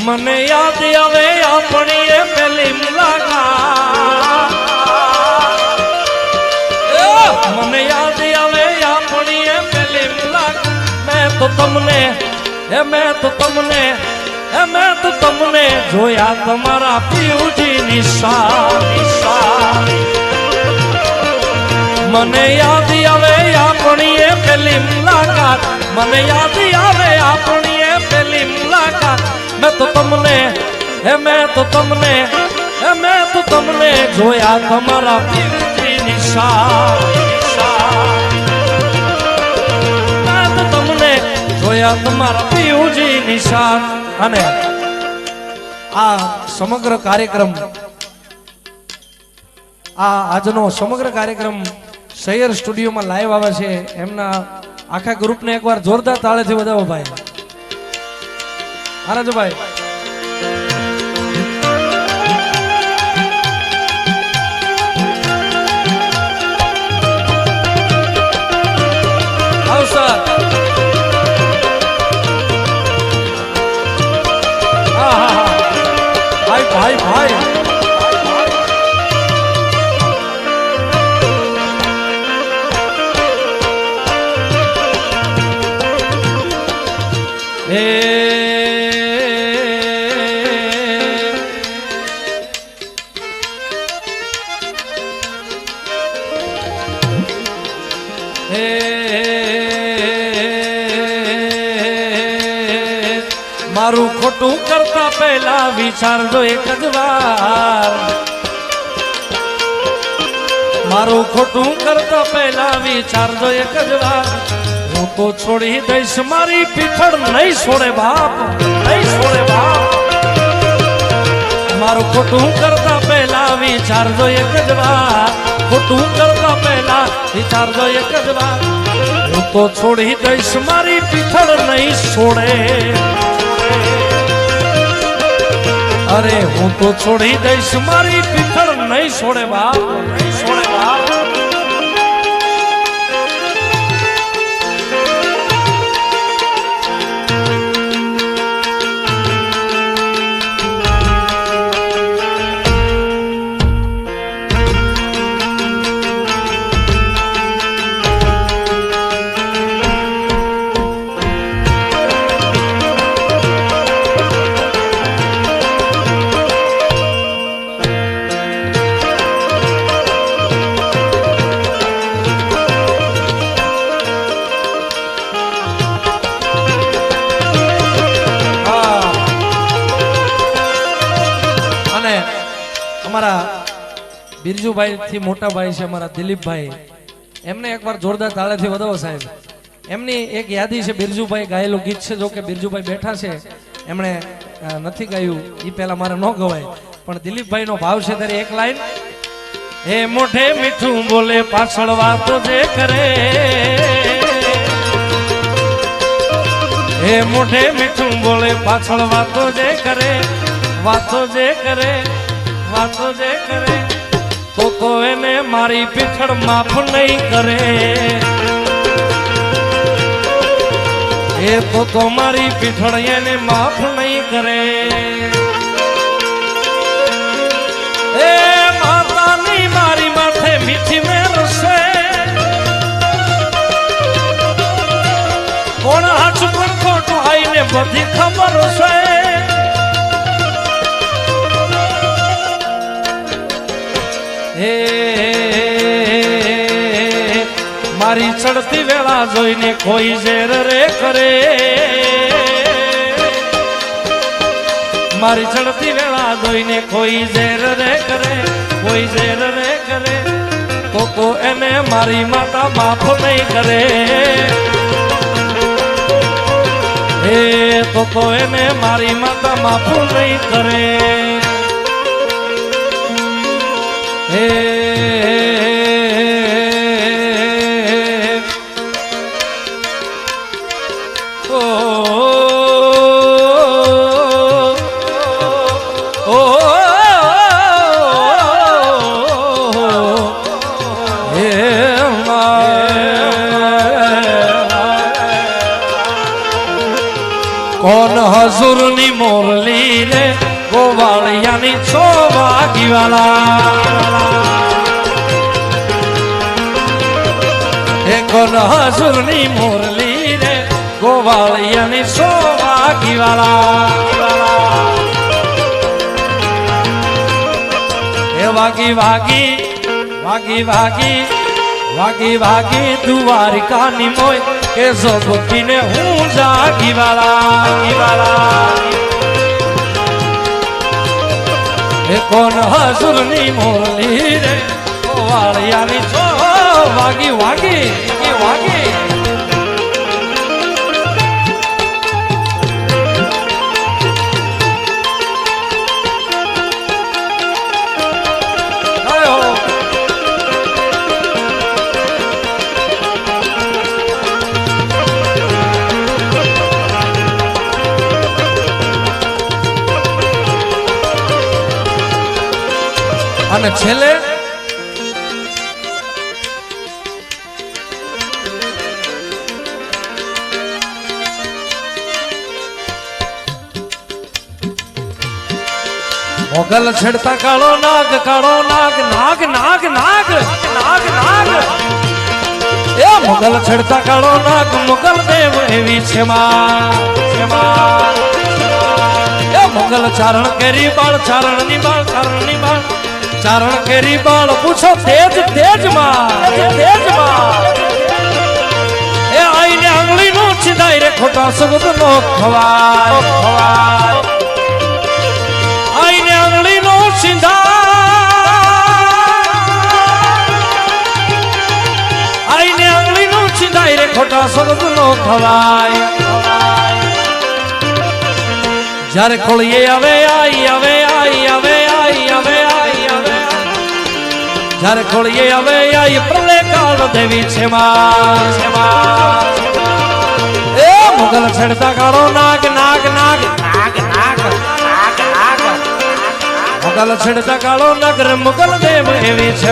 મને યાદ આવે આપણી એ પેલી મુલાકાત, મને યાદ આવે આપણી એ પેલી મુલાકાત. મેં તો તમને જોયા તમારા પિયુજી નિશા. મને યાદ આવે આપણી એ પેલી મુલાકાત, મને યાદ આવે આપણી એ પેલી મુલાકાત. મેં તો તમને જોયા તમારા પિયુજી નિશા. મેં તો તમને જોયા તમારા પિયુજી નિશા. અને આ સમગ્ર કાર્યક્રમ, આજનો સમગ્ર કાર્યક્રમ સૈયર સ્ટુડિયોમાં લાઈવ આવે છે. એમના આખા ગ્રુપને એકવાર જોરદાર તાળેથી વધાવો ભાઈ. આરાજભાઈ આવ સર. ભાઈ ભાઈ મારું ખોટું કરતા પહેલા વિચારજો એક જ વાર. મારું ખોટું કરતા પહેલા વિચારજો એક જ વાર. હું તો છોડી દઈશ મારી પીઠળ, નહીં છોડે બાપ, નહીં છોડે બાપ. મારું ખોટું કરતા પહેલા વિચારજો એક જ વાર. ખોટું કરતા પહેલા વિચારજો એક જ વાર. હું તો છોડી દઈશ મારી પીઠળ, નહીં છોડે. અરે હું તો છોડી દઈશ મારી પીઠળ, નહીં છોડે બાપ, નહીં છોડે બાપ. અમારા બિરજુભાઈ થી મોટા ભાઈ છે અમારા દિલીપભાઈ, એમને એકવાર જોરદાર તાળેથી વધાવો સાહેબ. એમની એક યાદી છે, બિરજુભાઈ ગાયેલું ગીત છે. જો કે બિરજુભાઈ બેઠા છે, એમણે નથી ગાયું, એ પહેલા મારે ન ગવાય, પણ દિલીપભાઈ નો ભાવ છે ત્યારે એક લાઈન. હે મોઢે મીઠું બોલે પાછળ વાતો જે કરે, હે મોઢે મીઠું બોલે પાછળ વાતો જે કરે, વાતો જે કરે, વાતો જે કરે. તો એને મારી પીઠળ માફ નહીં કરે. એ તો મારી પીઠળ એને માફ નહીં કરે. એ માતાની મારી માથે મીઠી મેલ છે, કોણ હાચું પણ ખોટું આઈને બધી ખબર છે. મારી ચડતી વેળા જોઈને કોઈ ઝેર રે કરે, મારી ચડતી વેળા જોઈને કોઈ ઝેર રે કરે, કોઈ ઝેર રે કરે. તો એને મારી માતા માફ નહીં કરે. એ તો એને મારી માતા માફ નહીં કરે. હે કોણ હજુરની મોરલી રે ગોવાળિયાની છો વાગીવાલા એ કોણ હજુરની મોરલી રે ગોવાળિયાની છો વાગીવાલા એ વાગી વાગી વાગી વાગી વાગી વાગી દ્વારિકાની મોય કે જોગતીને હું જાગીવાલા એ કોણ હસુરની મોરલી રે વાળિયાની છો વાગી વાગી વાગી અને છેલ્લે મોગલ છેડતા કાળો નાગ નાગ નાગ નાગ નાગ નાગ એ મોગલ છેડતા કાળો નાગ મોગલ દેવ એવી છે માં એ મોગલ ચારણ કેરી બાળ ચારણ ની બાળ ચારણ કેરી બાળ પૂછો તેજ તેજ માં એ આઈને આંગળી નો છિદાય રે ખોટા શબ્દ નો ખવાય આઈને આંગળી નો છિદાય રે ખોટા શબ્દ નો ખવાય જ્યારે ખોળીએ આવે જ્યારે ખોળીએ આવે આઈ પ્રલય કાળ દેવી છે એ મુગલ છેડતા કાળો નાગ મુગલ છેડતા કાળો નગર મુગલ દેવ એવી છે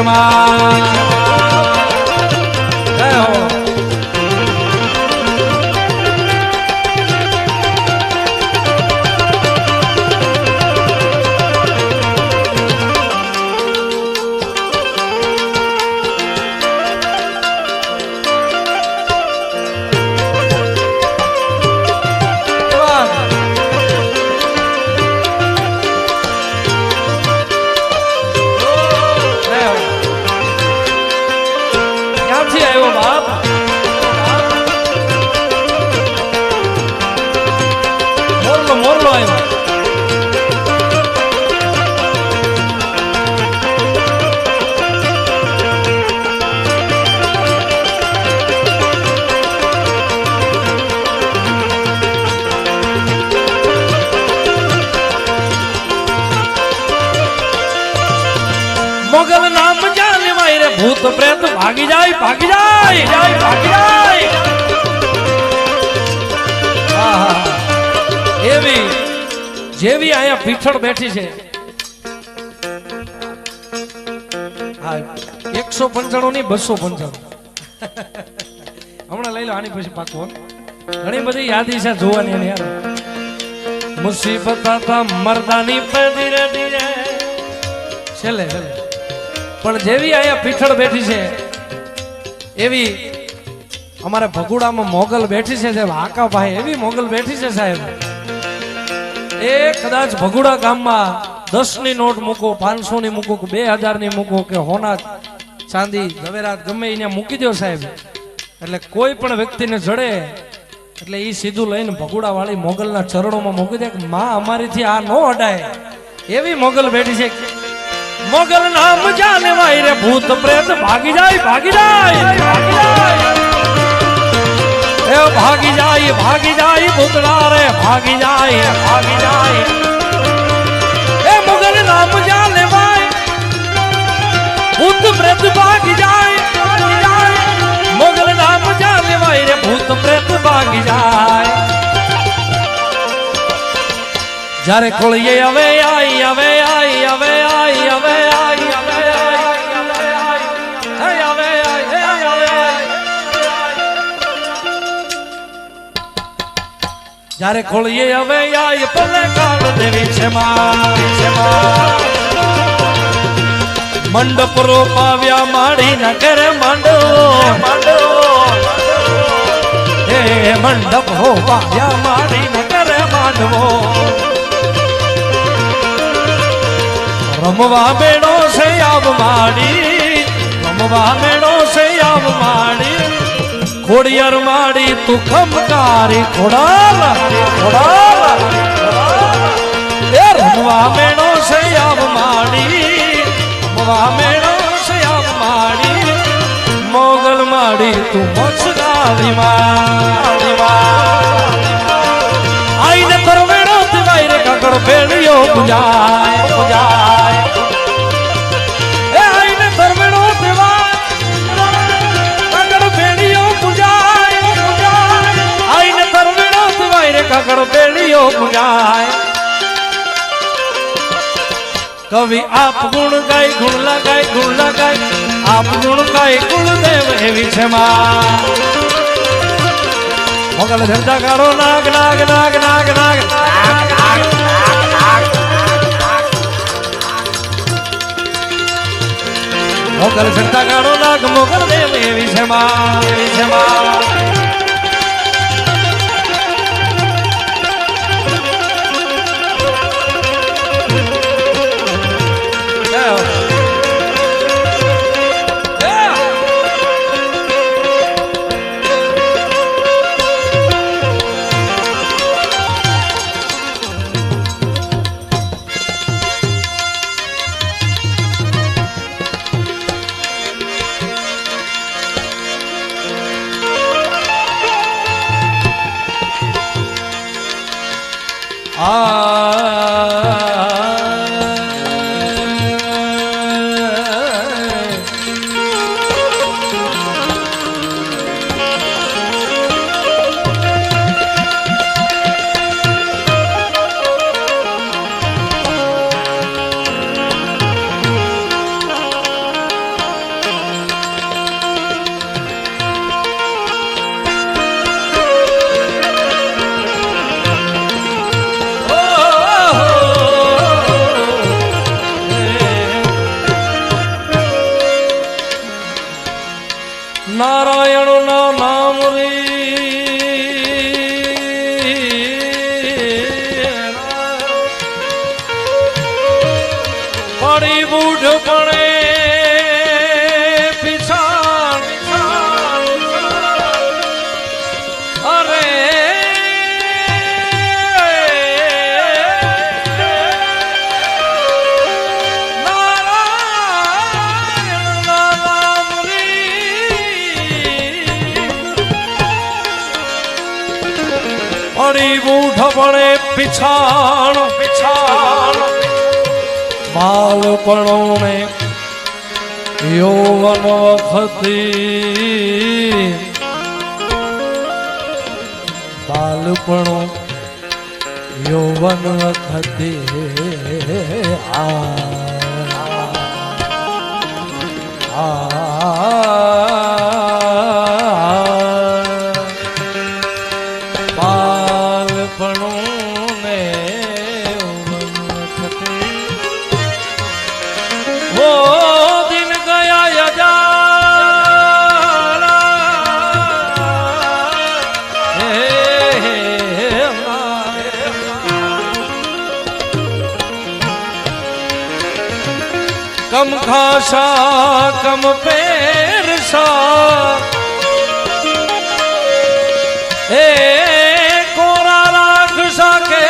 મોગલ નામ જાનવાય રે ભૂત પ્રેત ભાગી જાય એવી જેવી અહીંયા પીઠળ બેઠી છે 195 ની 295 હમણાં લઈ લો આની પછી પાકું ઘણી બધી યાદી છે જોવાની એની યાર મુસીબત હતા મરદાની પેદી રે છેલ્લે પણ જેવી અહીંયા પીઠળ બેઠી છે એવી અમારા ભગુડામાં મોગલ બેઠી છે જે આકાભાઈ એવી મોગલ બેઠી છે સાહેબ એ કદાચ ભગુડા ગામમાં 10 ની નોટ મૂકો 500 ની મૂકો કે 2000 ની મૂકો કે હોના ચાંદી ઝવેરાત ગમે એને મૂકી દો સાહેબ એટલે કોઈ પણ વ્યક્તિને જડે એટલે એ સીધું લઈને ભગુડા વાળી મોગલના ચરણોમાં મૂકી દે કે માં અમારીથી આ નો અડાય એવી મોગલ બેઠી છે મોગલ નામ જાનવાય રે ભૂત પ્રેત ભાગી જાય એ ભાગી જાય ભૂતડા રે ભાગી જાય એ મોગલ નામ જાનવાય ભૂત પ્રેત ભાગી જાય મોગલ નામ જાનવાય રે ભૂત પ્રેત ભાગી જાય જ્યારે ખોળીએ આવે જ્યારે ખોળીએ હવે આય પલે કાળ દેવી છે મંડપ રોપાવ્યા માડી ન કરે માંડવો હે મંડપ રોપાવ્યા માડી ન કરે માંડવો રમવા બેડો છે આવ માડી રમવા બેડો છે આવ માડી ખોડિયાર માડી તું ખમકારી ખોડાલ એ રમવા બેડો છે આવ માડી રમવા બેડો છે આવ માડી મોગલ માડી તું મચગાવી માડી આઈને તરવેડો દિવાઈ રે કાકડ ભેળિયો પૂજાય એ આઈને તરવેડો દિવાઈ કાકડ ભેળિયો પૂજાય આઈને તરવેડો દિવાઈ રે કાકડ ભેળિયો પૂજાય કવિ આપ ગુણ ગાય ગુણ લગાય આપ ગુણ ગાય કુળદેવ એવી છે માં મોગલ ધરતા કાળો નાગ નાગ નાગ નાગ નાગ મોગલ ધરતા કાળો નાગ મોગલ દેવ એવી છે માં નારાયણ ના નામ રે પડી બૂઢ પડે પીછાણ અરે પડી બૂઢ પડે પીછાણ બાળપણો ને યૌવન વખતી બાળપણો યૌવન વખતી कम खासा कम पेरसा ए कोरा राख सके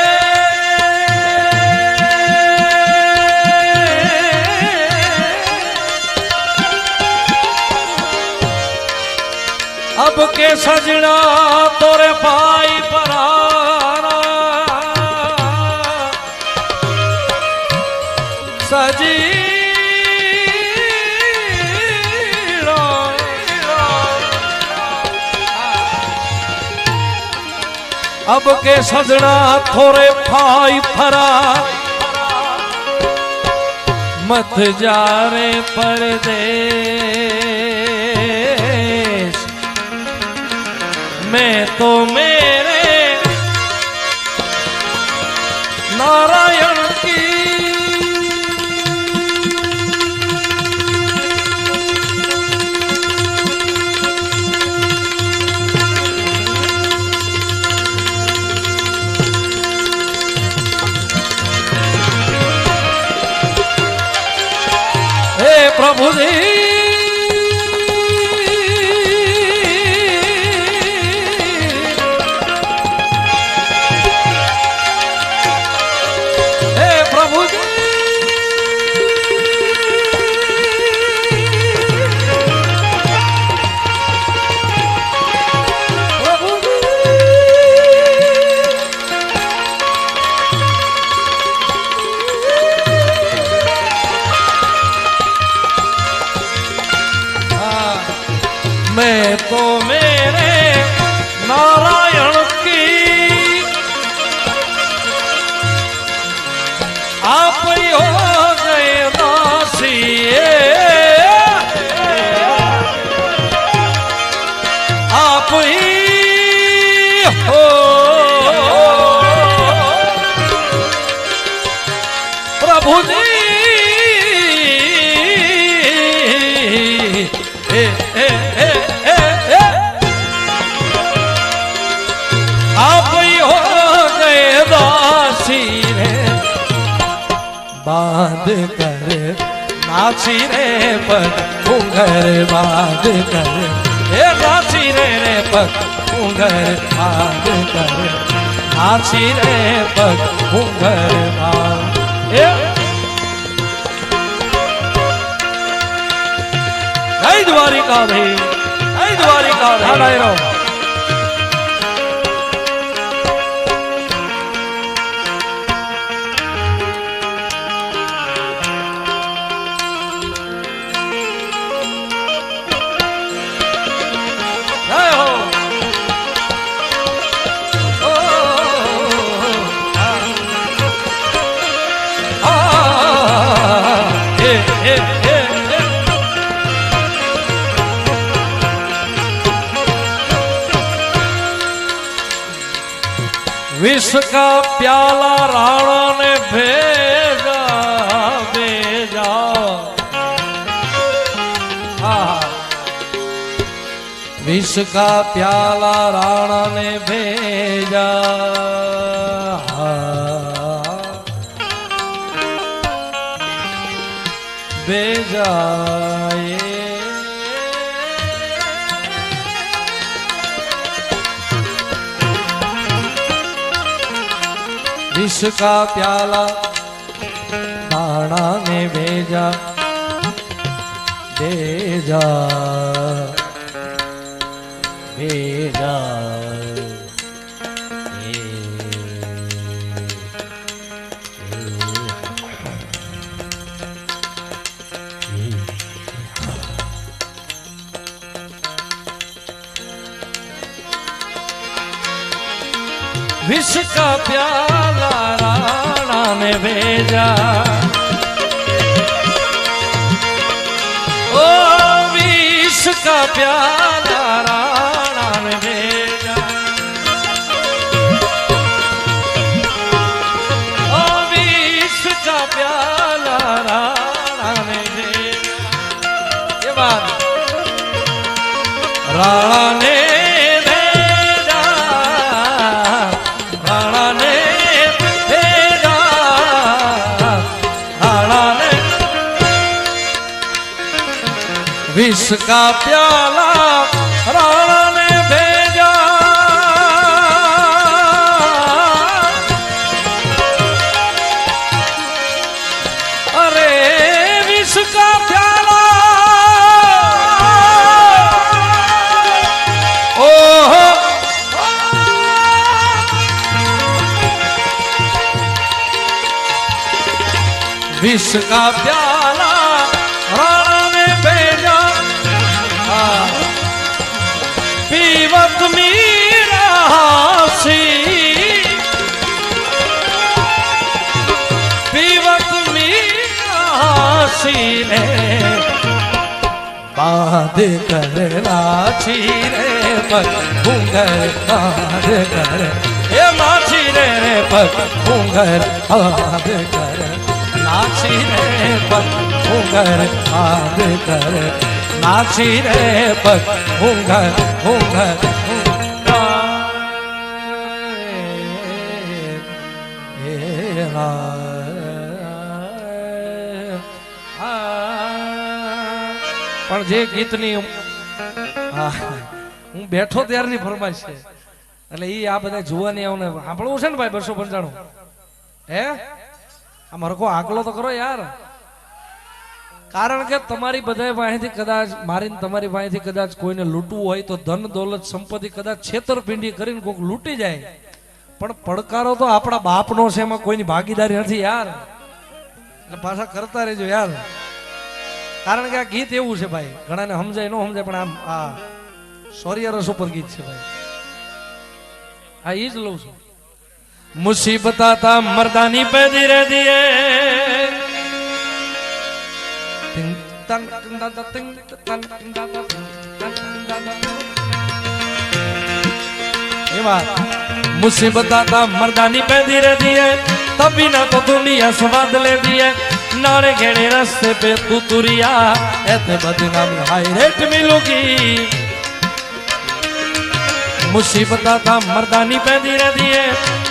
अब के सजना तोरे पाई पराना सजी अब के सजना थोड़े भाई फरा मत जा रे परदेश मैं तो मेरे मैं तो मेरे नारायण की आप ही हो गए दासी, आप ही हो प्रभु जी। आप ही हो गए दासी रे, बांध कर नाची रे पग घूंघर बांध कर, ए नाची रे पग घूंघर बांध कर, नाची रे पग घूंघर बांध। जय द्वारिका भाई, जय द्वारिका भाई। विष का प्याला राणा ने भेजा भेजा, विष का प्याला राणा ने भेजा, भेजा विष का प्याला राणा ने भेजा भेजा भेजा, विष का प्याला राणा ने भेजा, ओ विष का प्याला राणा ने भेजा, ओ विष का प्याला राणा ने भेजा। ये बात राणा ने विष का प्याला राणा ने भेजा, अरे विष का प्याला, ओहो विष का प्याला राणा ने भेजा, पीवत मीरा हासी, पीवत मीरा हासी रे, बांध कर नाची रे पग घूंघर बांध कर, ये नाची रे पग घूंघर बांध कर, नाची रे पग घूंघर बांध कर, नाची रे पग घूंघर घूंघर પણ જે ગીતની હું બેઠો ત્યારની ફરમાઈશ છે, એટલે ઈ આ બધા જોવાની આવને સાંભળવું છે ને ભાઈ 295 હે આ મરકો આકલો તો કરો યાર, કારણ કે તમારી બધા પાસેથી કદાચ મારીને તમારી પાસેથી કદાચ કોઈને લૂંટવું હોય તો ધન દોલત સંપત્તિ કદાચ છેતરપિંડી કરીને કોઈક લૂંટી જાય, પણ પડકારો તો આપણા બાપનો છે, એમાં કોઈની ભાગીદારી નથી યાર, એટલે પાછા કરતા રહેજો યાર, કારણ કે આ ગીત એવું છે ભાઈ, ઘણાને સમજાય ન સમજાય પણ આમ આ સૌર્ય રસ ઉપર ગીત છે ભાઈ. હા ઈ જ લઉં છું. મુસીબત તા મર્દાની પે ધીરે ધીરે मुसीबत आता मर्दानी पे धीरे धीरे तभी ना तो दुनिया स्वाद ले दिए नारे घेड़े रास्ते पे तू तुरिया ऐसे बदनामी हाई रेट मिलूगी. मुसीबत आता मर्दानी पे धीरे धीरे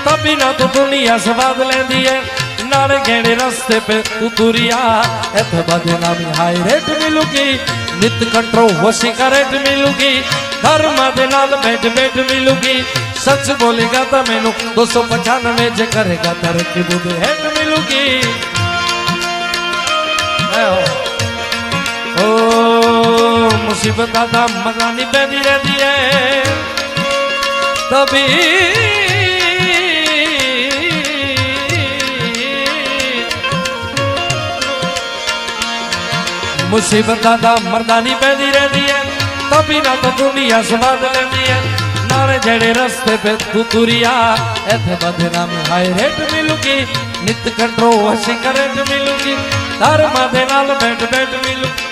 तभी ना तो दुनिया स्वाद ले दिए नारे घेड़े रास्ते पे तू तुरिया ऐसे बदनामी हाई रेट मिलूगी. नित कंट्रो वशी का रेट मिलूगी धर्म दे नाल बैठ बैठ मिलूगी. सच बोलेगा तो मैनू 295 जे करेगा तरक्की बुद हेट मिलूगी. ओ मुसीबत आता मर्दानी पे धीरे धीरे तभी मुसीबत आता मर्दानी पे धीरे धीरे तभी ना तो दुनिया स्वाद लेती है नारे जड़े रास्ते पे तू तुरिया ऐसे बदनामी हाई रेट मिलूगी. नित कंट्रो वशी का रेट मिलूगी धर्म दे नाल बैठ बैठ मिलूगी.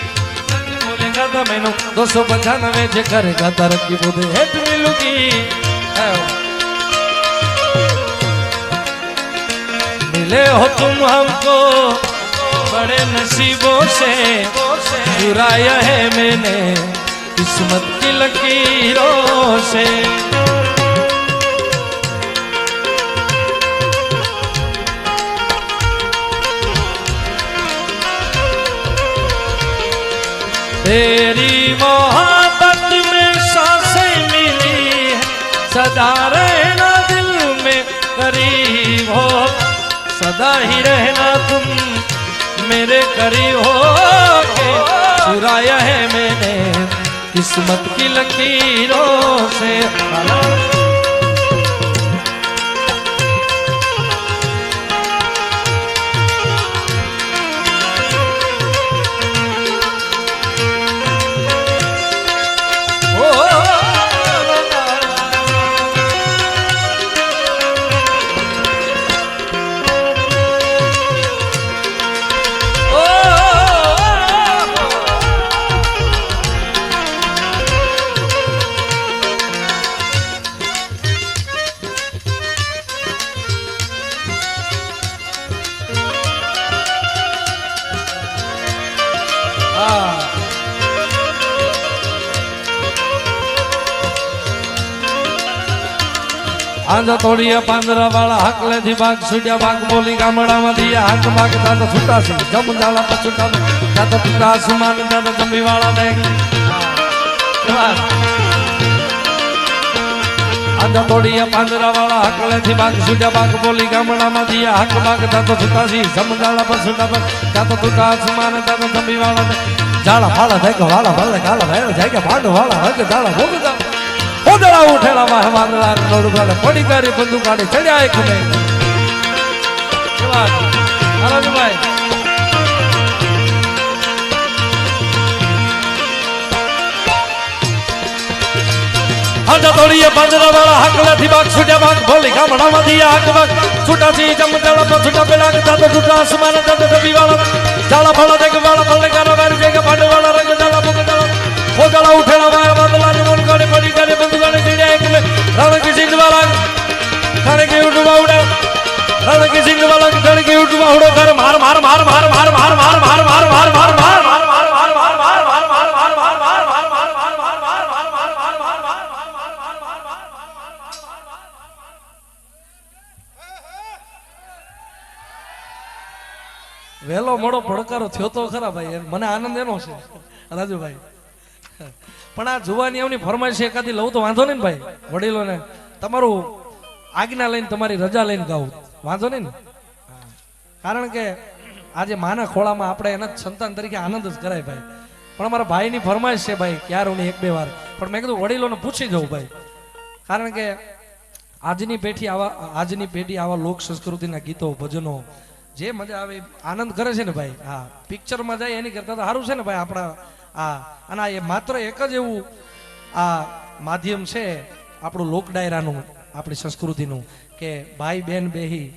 बोलेगा तो मैनू 295 जे करेगा तरक्की बुद हेट मिलूगी. मिले हो तुम हमको बड़े नसीबों से चुराया है मैंने किस्मत की लकीरों से. तेरी मोहब्बत में सांसें मिली है सदा रहना दिल में करीब हो सदा ही रहना तुम मेरे करीब हो के चुराया है मैंने किस्मत की लकीरों से. आंधा तोड़िया पांदरा वाला हकले थी बाग छुटिया बाग बोली गामड़ा में दिया हक बाग दादा छुटा सी जम जाला पर छुटा दादा टूटा आसमान दादा जंबी वाला देख. आंधा तोड़िया पांदरा वाला हकले थी बाग छुटिया बाग बोली गामड़ा में दिया हक बाग दादा छुटा सी जम जाला पर छुटा दादा टूटा आसमान दादा जंबी वाला देख. जाला फाला देख वाला वाला गाला भेड़ जाएगा भांड वाला हक जाला भोग जाला ओदड़ा उठेला वाह वादला नोड़ वाले पड़ी करी बंदूक काढ़े चढ़िया एक में. अरे भाई आंधा तोड़िए पांदरा वाला हकला थी बाग छुटिया बाग बोली गामड़ा में दिया हक बाग छुटा सी जम जाला पर छुटा पे लाग दादा टूटा आसमान दादा दबी वाला जाला फला देख वाला फले गाना बैठ जाएगा भांड वाला रंग जाला भोग जाला ओदड़ा उठेला वाह वादला नोड़ काढ़े पड़ी करी बंदूक काढ़े चढ़िया एक में. रण की सिंह वाला खाने की उठवा उड़ा रण की सिंह वाला खाने की उठवा उड़ा कर मार मार मार मार मार मार मार मार मार मार मार मार વેલો મોડો પડકારો થયો તો ખરા ભાઈ મને આનંદ એનો છે રાજુભાઈ. પણ આ જુવાની એમની ફરમાઈશ એકાદી લઉં તો વાંધો નહીં ને ભાઈ. વડીલોને તમારું આજ્ઞા લઈને તમારી રજા લઈને ગાવું વાંધો નહીં ને. કારણ કે આજે માના ખોળામાં આપણે એના સંતાન તરીકે આનંદ જ કરાય ભાઈ. પણ અમારા ભાઈની ફરમાઈશ છે ભાઈ ક્યારે હું એક બે વાર પણ મેં કીધું વડીલોને પૂછી જવું ભાઈ. કારણ કે આજની પેઢી આવા લોક સંસ્કૃતિના ગીતો ભજનો જે મજા આવે આનંદ કરે છે ને ભાઈ. હા પિક્ચરમાં જાય એની કરતા તો સારું છે ને ભાઈ આપણા. હા અને એ માત્ર એક જ એવું આ માધ્યમ છે આપણું લોક ડાયરાનું, આપણી સંસ્કૃતિનું, કે ભાઈ બહેન બેહી,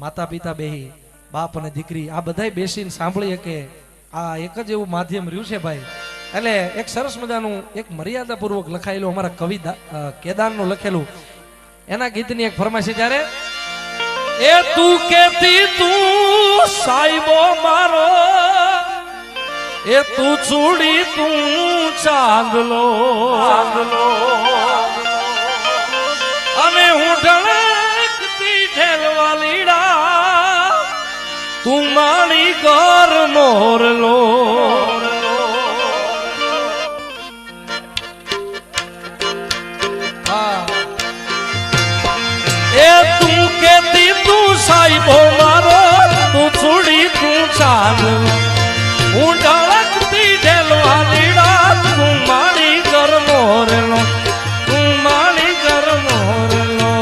માતા પિતા બેહી, બાપ અને દીકરી આ બધાય બેસીને સાંભળીએ કે આ એક જ એવું માધ્યમ રહ્યું છે ભાઈ. એટલે એક સરસ મજાનું એક મર્યાદાપૂર્વક લખાયેલું અમારા કવિ કેદારનું લખેલું એના ગીતની એક ફરમાઈશ ત્યારે એ તું કેતી તું સાહેબો મારો, એ તું ચૂડી તું ચાંદલો, અને હું ઢળકતી ઠેલવા લીડા, તું મારી ઘર મોરલો. એ તું કેતી તું સાહેબો મારો, તું ચૂડી તું ચાંદલો, હું ઢળકતી ઢેલવા લીડા, તું મારી ઘર મોરલો, તું મારી ઘર મોરલો.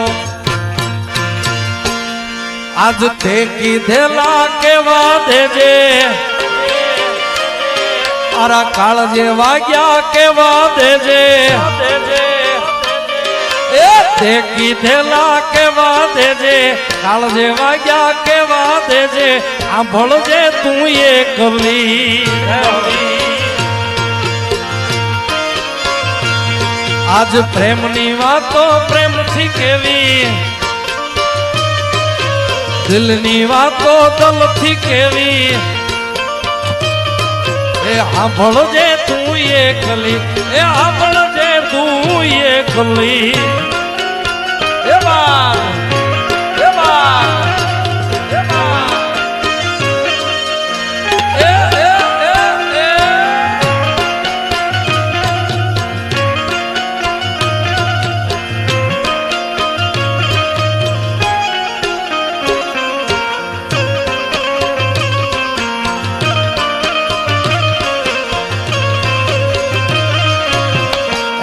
આજ તે કીધેલા કેવા દેજે, મારા કાળ જે વાગ્યા કેવા દેજે, એ તે કીધેલા કેવા દેજે, કાળ જે વાગ્યા કેવા દેજે, આંભળજે તું એકલી. આજ પ્રેમની વાતો પ્રેમથી કેવી, દિલની વાતો દિલથી કેવી, એ આંભળજે તું એકલી, એ આંભળજે તું એકલી. એ બા એ બા એ બા એ એ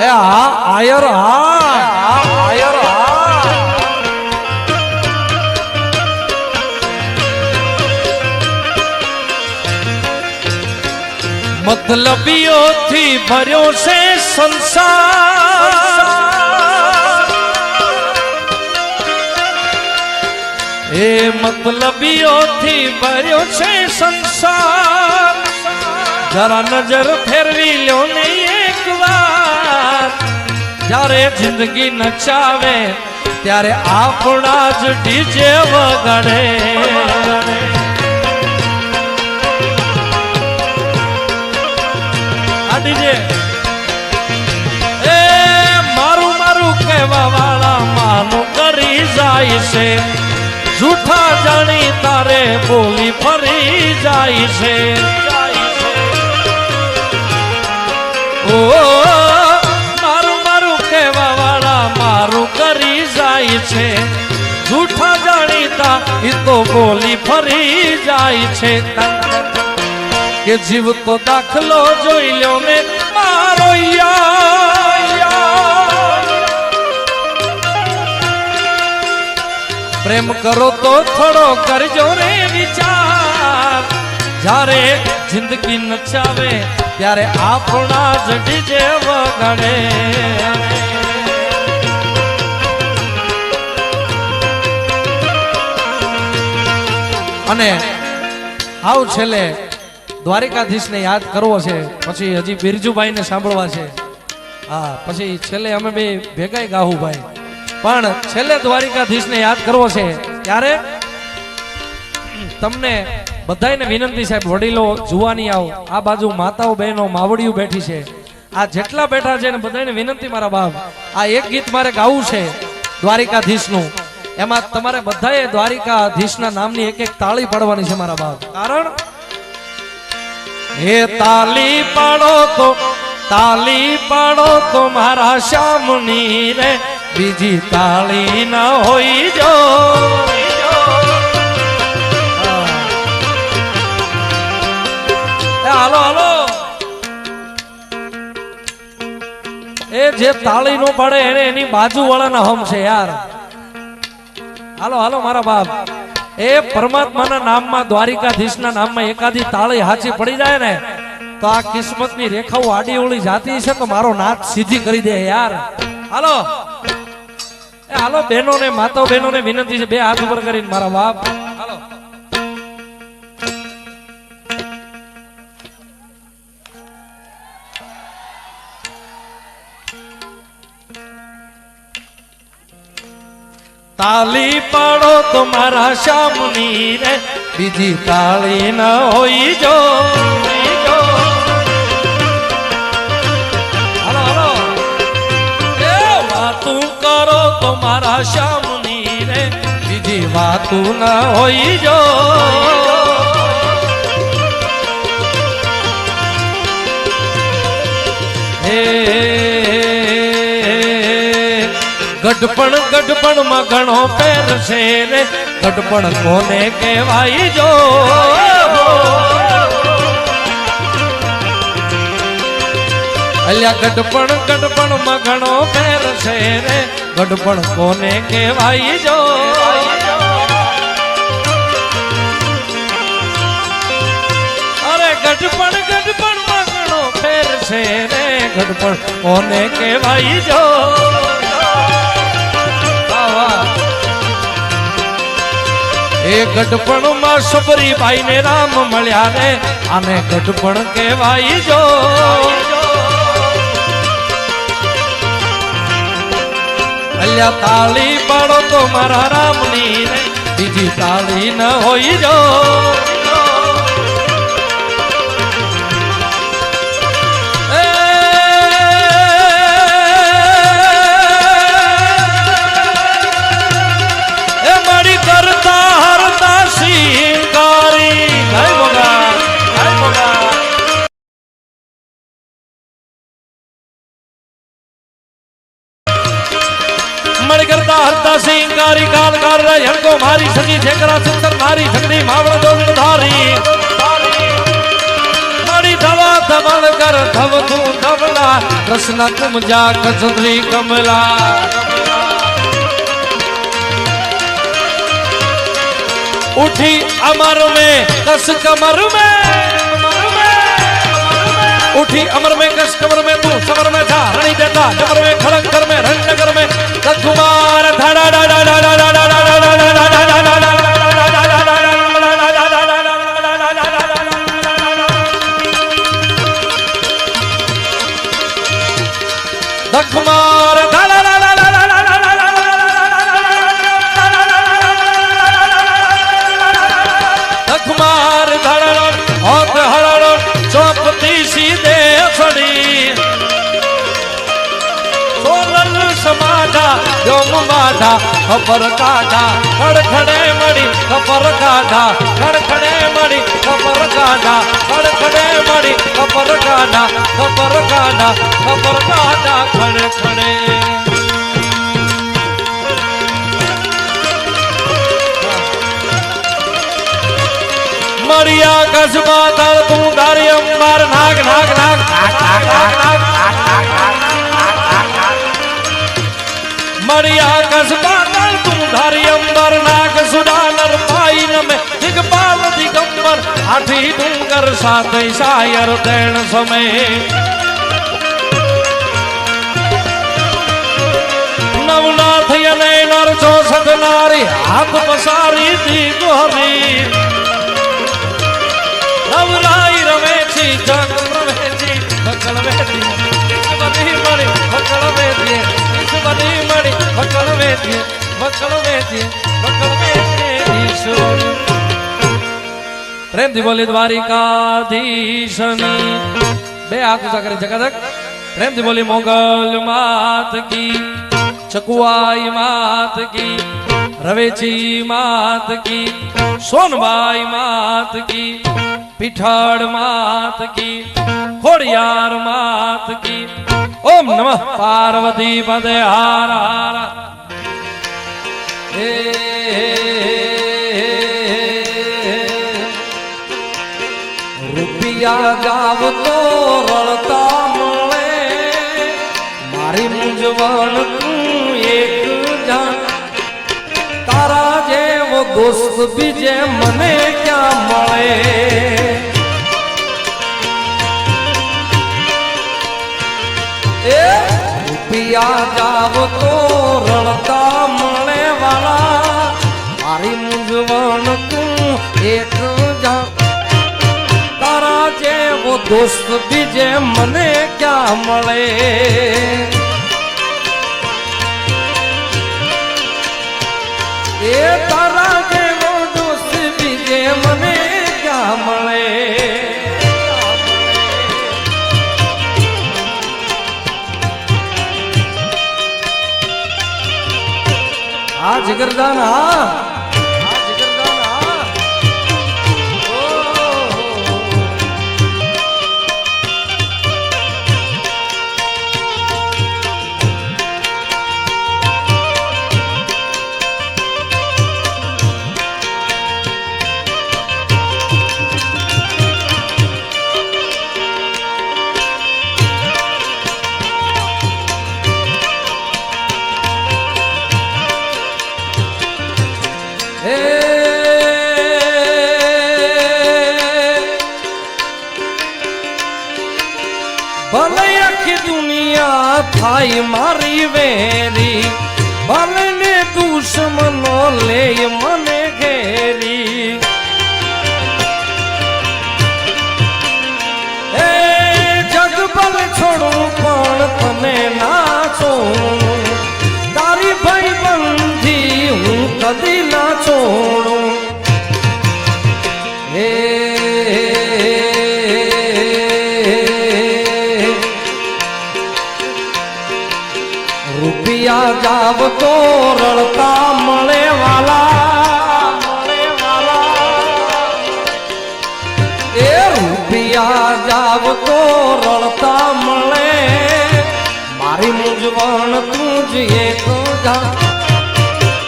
એ હા આયર હા આયર હા. મતલબીઓથી ભર્યો છે સંસાર, એ મતલબીઓથી ભર્યો છે સંસાર, જરા નજર ફેરવી લ્યો ને એક વાર, જ્યારે જિંદગી નચાવે ત્યારે આપણા જ ડીજે વગાડે. આ ડીજે એ મારું મારું કહેવા વાળા માનું કરી જાય છે, જૂઠા જાણી તારે બોલી ફરી જાય છે. ઓ મારું મારું કહેવા વાળા મારું કરી જાય છે, જૂઠા જાણીતા એ તો બોલી ફરી જાય છે. કે જીવ તો દાખલો જોઈ લ્યો ને મારો પ્રેમ કરો તો થોડો કરજો રે વિચાર, જ્યારે જિંદગી નચાવે ત્યારે આપણા જ ડીજે વગાડે. અને આવ છેલ્લે દ્વારિકાધીશને યાદ કરવો છે, પછી હજી બિરજુભાઈ ને સાંભળવા છે. હા પછી છેલ્લે અમે બે ભેગાઈ ગાહું ભાઈ, પણ છેલ્લે દ્વારિકાધીશને યાદ કરવો છે ત્યારે તમને બધાને વિનંતી સાહેબ, વડીલો જુવાની આવો, આ બાજુ માતાઓ બહેનો માવડીઓ બેઠી છે, આ જેટલા બેઠા છે ને બધાને વિનંતી મારા બાપ, આ એક ગીત મારે ગાવું છે દ્વારિકાધીશનું, એમાં તમારે બધાએ દ્વારિકાધીશના નામની એક એક તાળી પાડવાની છે મારા બાપ. કારણ હે તાળી પાડો તો મારા શ્યામની રે, બીજી તાળી ના હોઈ જો. હાલો હાલો એ જે તાળી નો પડે એને એની બાજુ વાળાના હમ છે યાર. હાલો હાલો મારા બાપ, એ પરમાત્માના નામમાં દ્વારિકાધીશના નામમાં એકાદી તાળી હાચી પડી જાય ને તો આ કિસ્મતની રેખાઓ આડી ઓળી જાતી છે તો મારો નાથ સીધી કરી દે યાર. હાલો હાલો બહેનો ને માતાઓ બહેનો ને વિનંતી છે, બે હાથ ઉપર કરીને મારા બાપ. હાલો તાલી પાડો તો મારા શામની રે, બીજી તાળી ન હોઈ જો. હાલો હાલો એ વાતું કરો તો મારા શામની રે, બીજી વાતું ન હોઈ જો. ગઢપણ માં ઘણો પેર છે રે, ગઢપણ કોને કહેવાય જો. અલ્યા ગઢપણ માં ઘણો પેર છે રે, ગઢપણ કોને કહેવાય જો. અરે ગઢપણ માં ઘણો પેર છે રે, ગઢપણ કોને કહેવાય જો. એ ગઢપણ માં સબરીબાઈ ને રામ મળ્યા રે, આને ગઢપણ કહેવાય જો. અલ્યા તાળી પાડો તો મારા રામની રે, બીજી તાળી ન હોય જો. સિંગારી કાલ કાર હણકો મારી સજી ઠેકરા સુંદર નારી ઠંડી માવળ દોડ ધારી મારી ધવા ધવલ કર ધવ તું ધવલા કૃષ્ણ કુમજા કચંદ્રી કમલા. उठी अमर में कस कमर में, उठी अमर में कस कमर में, तू समर में था रणी देता जबर में खड़ंगर में रणनगर में दखुमार धड़ा डा डा डा डा डा डा डा दखुमार धड़ा खबर काढ़ा खड़खड़े मड़ी खबर काढ़ा खड़खड़े मड़ी खबर काढ़ा खड़खड़े मड़ी खबर काढ़ा खबर काढ़ा खबर काढ़ा खड़खड़े. मरिया कसबा दल तू दारी अंबार नाग नाग नाग नाग नाग मरिया कसबा दल तू धारी अंबर नाग सुडानर पाइन में दिगपाल दिगंबर आठी डूंगर साथ शायर देण समय नवनाथ यने नर चौसठ नारी हाथ पसारी दी गोहरी नवराई रमेची जग रमेची बकल वेदी बदी मरी बकल वेदी बदी मरी बकल वेदी बकल वेदी बकल वेदी ईश्वर. प्रेम दी बोली द्वारिकाधीशनी बे हाथ ऊंचा करे जगदक. प्रेम दी बोली मोगल मात की, चकुआई मात की, रवेची मात की, सोनबाई मात की, पिठाड़ मात की, खोड़ियार मात की. ओम नमः पार्वती पदे हार हार. रुपया गाव तो रड़ता मोए मारी मुंजवण तू एक जान तारा जे वो दोस्त बीजे मने क्या मळे એ રૂપિયા જાવ તો રણતા મળે વાલા મારી મૂંઝવણ તું એક જા તારા જેવો દોસ્ત બીજે મને ક્યાં મળે એ તારા જેવો દોસ્ત બીજે મને ક્યાં મળે આ જીગરદાન હા ભલે આખી દુનિયા થાય મારી વેરી ભલે ને દુશ્મનો લે મને ઘેરી એ જગ ભલે છોડું પણ તને ના છોડું તારી ભાઈ બંધી હું કદી ના છોડું એ રૂપિયા જાવ તો રડતા મળે વાલા એ રૂપિયા જાવ તો રડતા મળે મારી મૂંઝવણ તું જ એક જા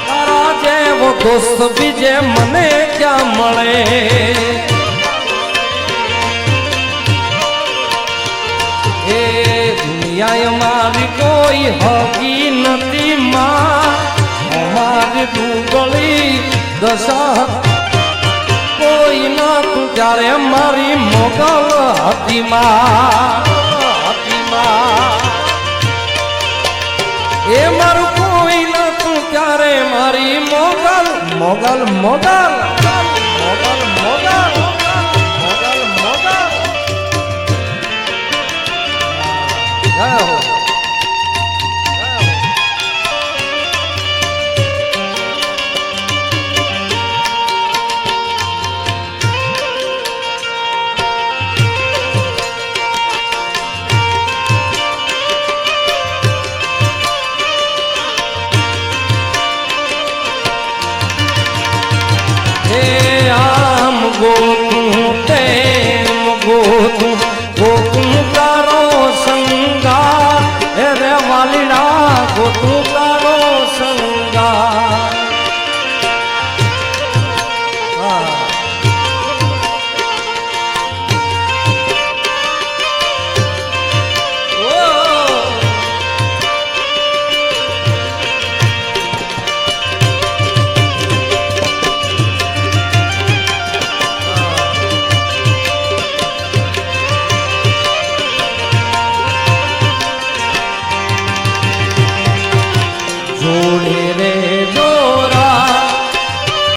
તારા જેવો દોસ્ત બીજે મને ક્યાં મળે એ દુનિયા મારી કોઈ હકી નથી માં અમારી ડૂબળી દશા કોઈ ના તું ત્યારે મારી મોગલ હતી માં એ મારું કોઈ ના તું ત્યારે મારી મોગલ મોગલ મોગલ મોગલ મોગલ આમ ગોતું તેમ ગોતું